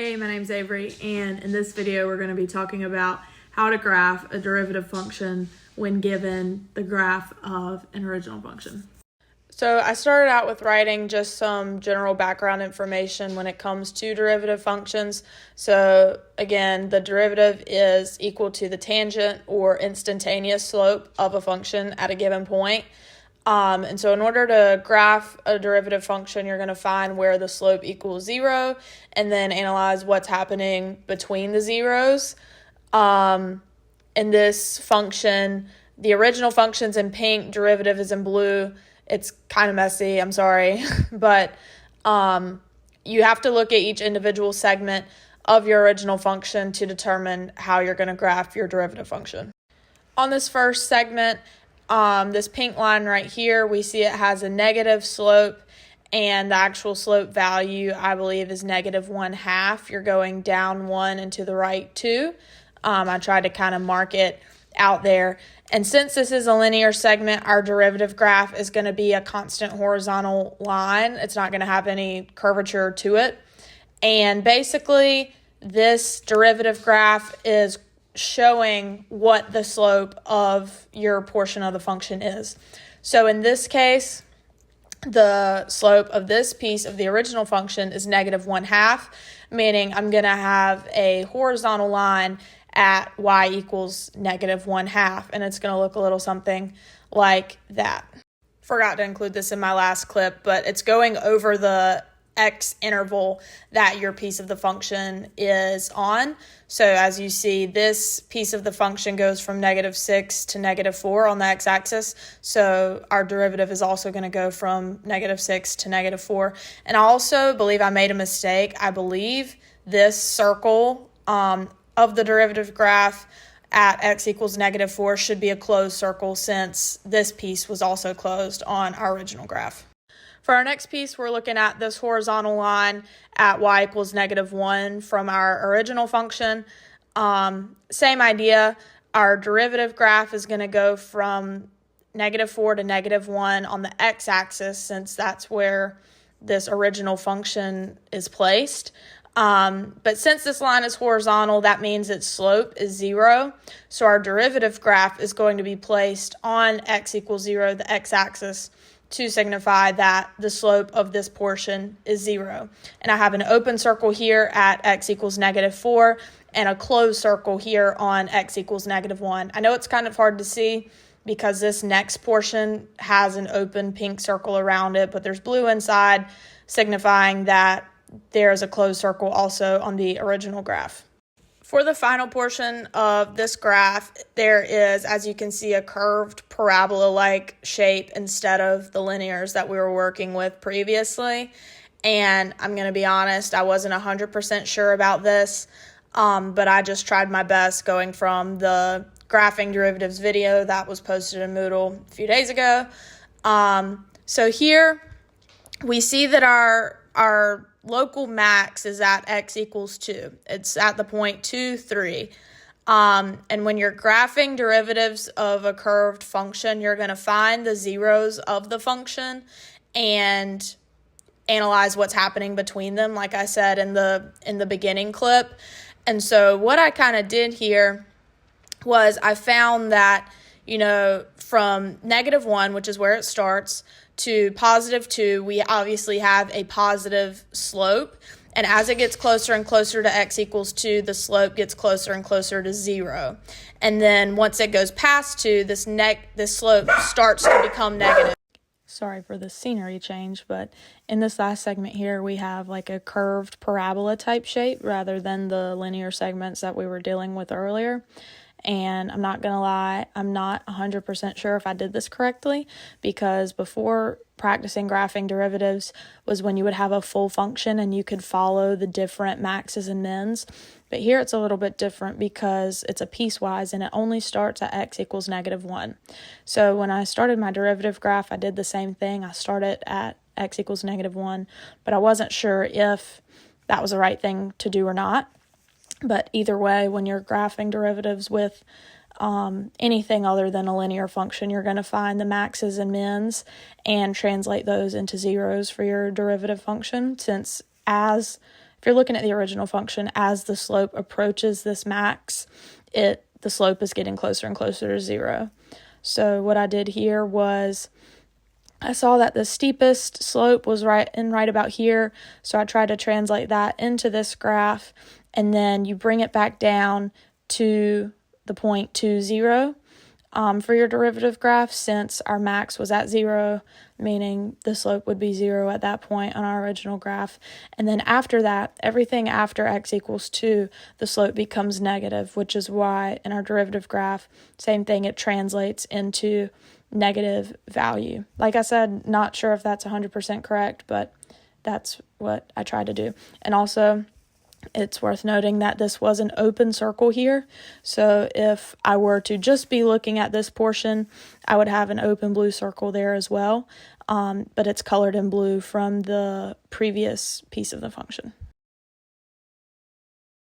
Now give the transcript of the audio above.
Hey, my name's Avery, and in this video we're going to be talking about how to graph a derivative function when given the graph of an original function. So I started out with writing just some general background information when it comes to derivative functions. So again, the derivative is equal to the tangent or instantaneous slope of a function at a given point. And so in order to graph a derivative function, you're going to find where the slope equals 0 and then analyze what's happening between the zeros. In this function, the original function's in pink, derivative is in blue. It's kind of messy, I'm sorry, but you have to look at each individual segment of your original function to determine how you're going to graph your derivative function. On this first segment, this pink line right here, we see it has a negative slope, and the actual slope value, I believe, is -1/2. You're going down 1 and to the right 2. I tried to kind of mark it out there. And since this is a linear segment, our derivative graph is going to be a constant horizontal line. It's not going to have any curvature to it. And basically, this derivative graph is showing what the slope of your portion of the function is. So in this case, the slope of this piece of the original function is -1/2, meaning I'm going to have a horizontal line at y equals -1/2, and it's going to look a little something like that. Forgot to include this in my last clip, but it's going over the x interval that your piece of the function is on. So as you see, this piece of the function goes from -6 to -4 on the x-axis. So our derivative is also going to go from -6 to -4. And I also believe I made a mistake. I believe this circle of the derivative graph at x equals -4 should be a closed circle, since this piece was also closed on our original graph. For our next piece, we're looking at this horizontal line at y equals -1 from our original function. Same idea. Our derivative graph is going to go from -4 to -1 on the x-axis, since that's where this original function is placed. But since this line is horizontal, that means its slope is 0. So our derivative graph is going to be placed on x equals 0, the x-axis, to signify that the slope of this portion is 0. And I have an open circle here at x equals -4 and a closed circle here on x equals -1. I know it's kind of hard to see because this next portion has an open pink circle around it, but there's blue inside, signifying that there's a closed circle also on the original graph. For the final portion of this graph, there is, as you can see, a curved parabola-like shape instead of the linears that we were working with previously. And I'm going to be honest, I wasn't 100% sure about this, but I just tried my best going from the graphing derivatives video that was posted in Moodle a few days ago. So here we see that our local max is at x equals 2. It's at the point 2, 3. And when you're graphing derivatives of a curved function, you're going to find the zeros of the function and analyze what's happening between them, like I said in the beginning clip. And so what I kind of did here was I found that, from -1, which is where it starts, to +2, we obviously have a positive slope. And as it gets closer and closer to x equals 2, the slope gets closer and closer to 0. And then once it goes past 2, this slope starts to become negative. Sorry for the scenery change, but in this last segment here, we have like a curved parabola type shape rather than the linear segments that we were dealing with earlier. And I'm not going to lie, I'm not 100% sure if I did this correctly, because before practicing graphing derivatives was when you would have a full function and you could follow the different maxes and mins. But here it's a little bit different because it's a piecewise and it only starts at x equals -1. So when I started my derivative graph, I did the same thing. I started at x equals -1, but I wasn't sure if that was the right thing to do or not. But either way, when you're graphing derivatives with anything other than a linear function, you're going to find the maxes and mins and translate those into zeros for your derivative function, since as if you're looking at the original function, as the slope approaches this max, the slope is getting closer and closer to 0. So what I did here was I saw that the steepest slope was right about here, so I tried to translate that into this graph, and then you bring it back down to the point 2, 0 for your derivative graph, since our max was at 0, meaning the slope would be 0 at that point on our original graph. And then after that, everything after x equals 2, the slope becomes negative, which is why in our derivative graph, same thing, it translates into negative value. Like I said, not sure if that's 100% correct, but that's what I tried to do. And also, it's worth noting that this was an open circle here. So if I were to just be looking at this portion, I would have an open blue circle there as well. But it's colored in blue from the previous piece of the function.